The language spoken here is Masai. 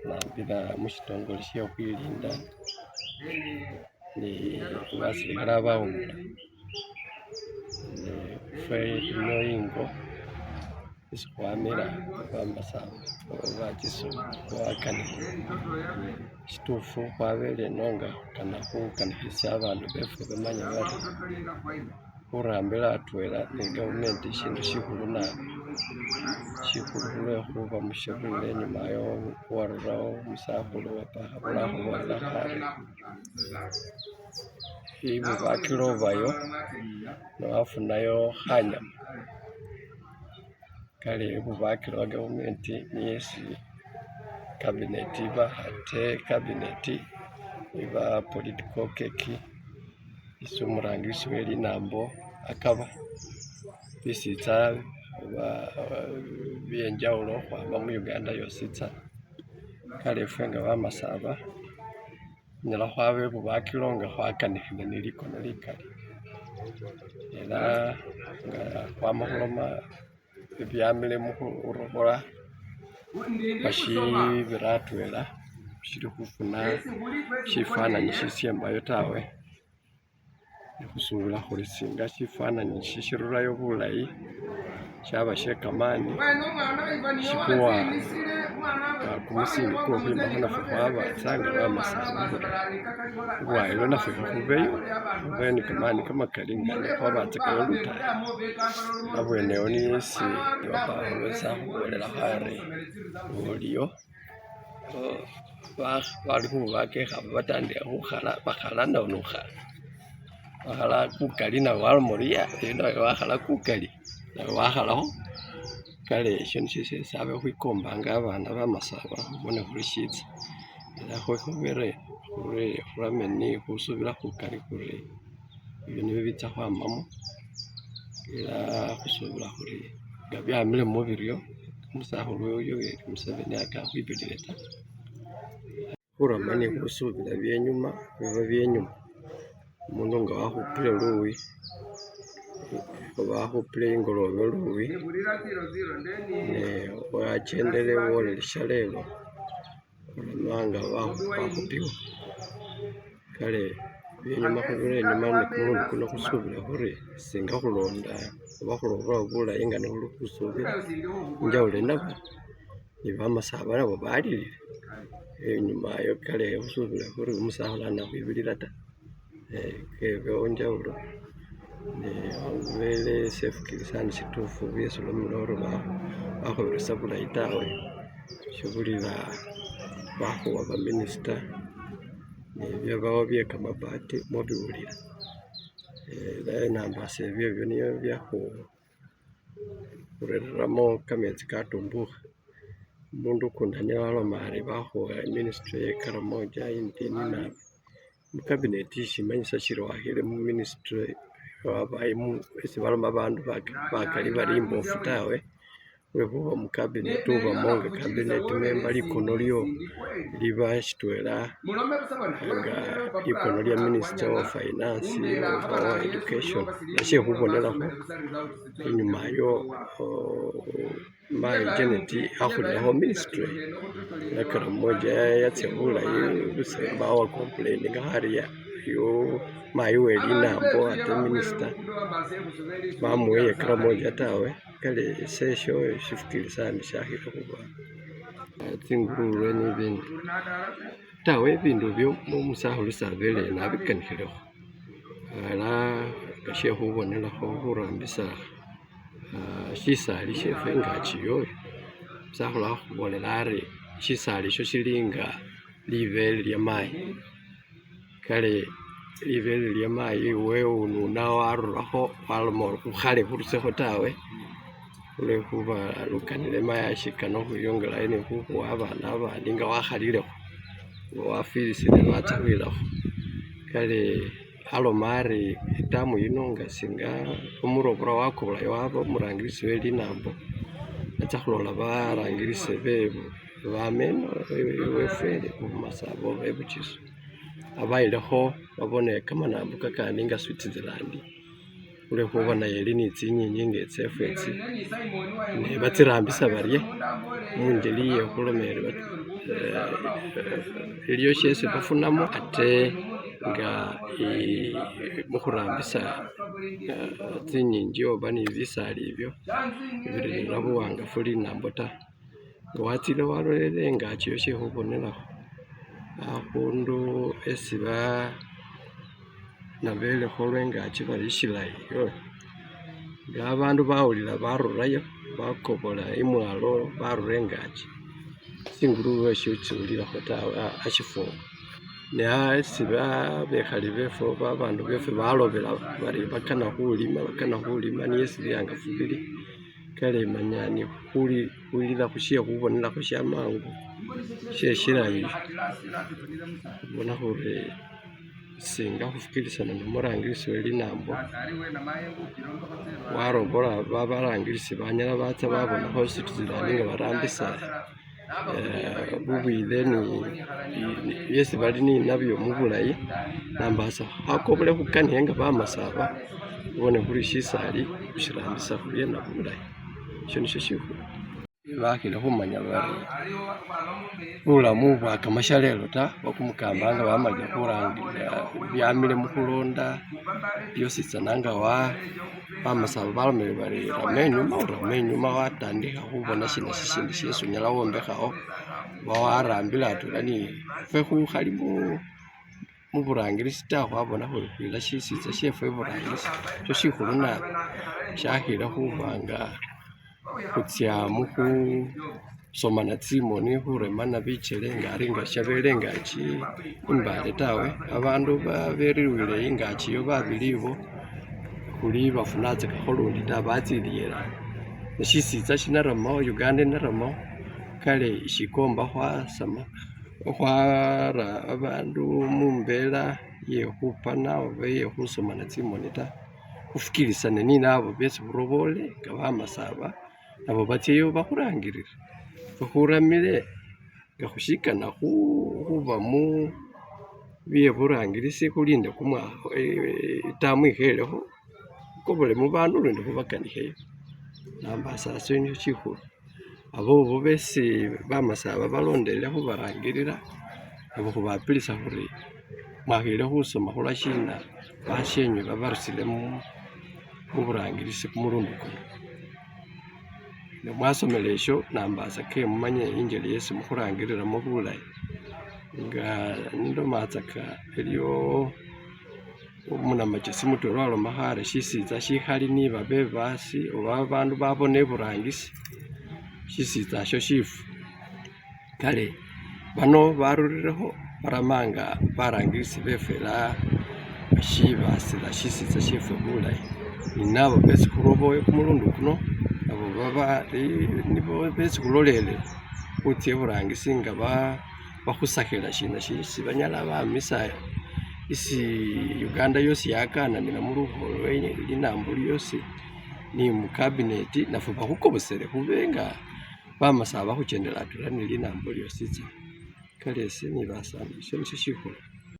nambila mushitongole she khwilinda ni basilikhale abawumula ffe ino ingo isi khwamila bamasaba bakanile shitufu khwabele ino nga khukana khukanikhisa abandu befwe bamanye bari khurambila atwela ni gavumenti shindu shikhulu nabi, shikhulu khulwekhuba mushikhurire enyuma yo warurawo umusakhulu wapakha khulakhubolela khari ibubakilo obayo newafunayo khanyama, kale ibubakilo wa gavumenti niyesi kabineti iba ate kabineti iba political keki isi umurangisi we linambo akaba bisitsa byenjawulo khwama mu Uganda yositsa, kale ifwe nga bamasaba nyala khwaba ibubakilo nga khwakanikhile ni likono likali, ela nga khwama khuloma bibyamile mukhurobola bashibira atwela shili khufuna shifananyi shisyembayo tawe, nekhusubila khuri singa shifananyi shishirurayo bulayi shaba shekamani shikhuwa kumusingi kwokhwimakho naffe khwabatsa nga bamasaba khuri bwayilo naffe khubeyo khube ni kamani kamakali nga nekhwabatsakayo lutayi, abwenewo niyesi besa khubolela khari boliyo bali khubaka ekhaba batandikha khukhala bakhala nawe nokhala wakhala kukali nawe waloma ori nawe wakhala kukali nawe wakhalakho, kale esho nisho shesi abe khwikombanga abana bamasaba khubone khuri shitsa, ela khwekhubeire khurame ni khusubila khukali khuri ebyo nibyo bitsa khwamamo, ela khusubila khuri nga byamilemo biryo umusakhulu Yoweri Museveni akakhwibilile ta, khurama ni khusubila byenyuma biba byenyuma, umundu nga wakhupile luwi oba wakhupile ingolobe luwi ne wachendele wolelesha lelo olama nga wakhupiwa, kale byenyuma khubira enyuma ne kumulundi kuno khusubila khuri singa khulonda oba khulobolawo bulayi nga nekhuli khusubila injawulo nabo ni bamasaba nabo balilile enyuma yo, kale khusubila khuri umusakhulu anakhwibilila ta, kebewo njawulo ne wabele sefukilisani shitufu byesi olomile ori bakhubirisa bulayi tawe, shibulila bakhuwa baminisita nebyabawo bye kamabati mobiwulila, ela enambasa ebyo niyo byakhurereramo kametsi katumbukha, umundu ukundi anyala waloma ari bakhuwa ministry ye Karamoja indini nabi, mukabineti shimanyisa shiri wakhile mu ministry wabayimu esi baloma abandu bakali bari imbofu tawe, lwekhuba mukabineti ubamo nga kabineti member likono lyo liba shitwela nga likono lya minister wa finance oba education, nashe khubonelakho inyuma yo Mayi Janet akhulilakho ministry ya Karamoja yatsya bulayi busa mbawo complaininga khari yo mayi we linambo ate minister bamuweye Karamoja tawe, kale esesho shifukilisani shakhile khuba tsingurube ni bindi tawe, ebindu byo umusakhulu sabele nabikanikhilekho, ela nga shekhubonelakho khurambisa shisali shefwe ingaki yoyo, umusakhulu akhubolela ari shisali isho shili nga libele lya mayi, kale libele lya mayi iwe ununa warurakho waloma ori khukhale khurusekho tawe, khulwekhuba lukanile mayi ashikana khwiyongelayo ni khukhuwa abana abandi nga wakhalilekho wafilisile watsa khwilakho, kale aloma ari itamu yino nga singa umurobora wakobolayo waba umurangilisi we linambo atsa khulola barangilisi bameno wefwe mumasaba bebuchiso abayilekho babone kamanambo kakandi nga Switzerland khulwekhuba naye eli ni tsinyinyi nga etsefwetsi ne batsirambisa barye mungeli ye khulomela iliyo shesi bafunamo ate nga mukhurambisa tsinyinji oba ni bisala ibyo birera buwangafu linambo ta. Nga watsile walolele engaki yo shekhubonelakho akhundu esi nabelekho lwengaki bari shilayi nga abandu bawulila barurayo bakobola imwalo barura engaki tsinguluwe sitsiwulilakho tawe ashifo ne esi bekhali befwe babandu befwe balobela bari bakana khulima niyo esi biyangafu bili kale manyani khulila khushe khubonelakho shamangu sheshilayi khubona khuri singa khufukilisana nomurangilisi we linambo warobola babarangilisi banyala batsa babonakho citizen nga barambisa bubwile ni byesi bali ni nabyo mubulayi nambasa khakobole khukaniye nga bamasaba ubone khuri shisali khushirambisa khubyena bulayi isho nisho shikhulu bakhile khumanya bari bulamu bwa kamashalelo ta bakumukamba nga bamalile khurangilila byamile mukhulonda byositsana nga bamasaba balomele bari rama enyuma watandikha khubona shina shishindi shesi unyala wombekhawo warambila atwela ni fwe khukhali muburangilisi ta khwabona khuri khwila shisitsa shefwe iburangilisi sho shikhulu nabi shakhile khubanga khutsya mukhusomana tsimoni khuremana bichele nga ari nga shabele engaki imbale tawe abandu baberiwile ingaki yo babili ibo khuli bafunatsakakho lundi ta batsiliyela neshisitsa shinaramawo Uganda inaramawo kale shikomba khwara abandu mumbela yekhupana oba yekhusomana tsimoni ta khufikilisane ni nabo besi khurobole nga bamasaba nabo batsyeyo bakhurangilile khuramile nga khushikana khuba mu byeburangilisi khulinde itamu ikhelekho khukobole mubandu lundi khubakanikheyo nambasa asho nisho shikhulu abobo besi bamasaba balondelele khubarangilila nabo khubapilisa khuri mwakhile khusoma khulashina bashenyu babarusile muburangilisi kumulundu kuno nemwasomela esho nambasa ke mumanye ingeli yesi mukhurangililamo bulayi nga nindomatsaka eliyo umunamachesi mutwela walomakho ari shisitsa shikhali ni babe basi oba babandu babona iburangisi shisitsa sho shifu kale bano barurirekho baramanga barangilisi befela bashibasila shisitsa shefwe bulayi ninabo besi khuroboye kumulundu kuno abo nibo besi khulolele khutsya iburangisi nga bakhusakhila shina shisi banyala bamisa isi Uganda yosi yakananila mulukholo linambo lyosi ni mukabineti nafwe bakhukobosele khube nga bamasaba bakhuchendela atwela ni linambo lyositsa kale esi ni basamba isho nisho shikhulu.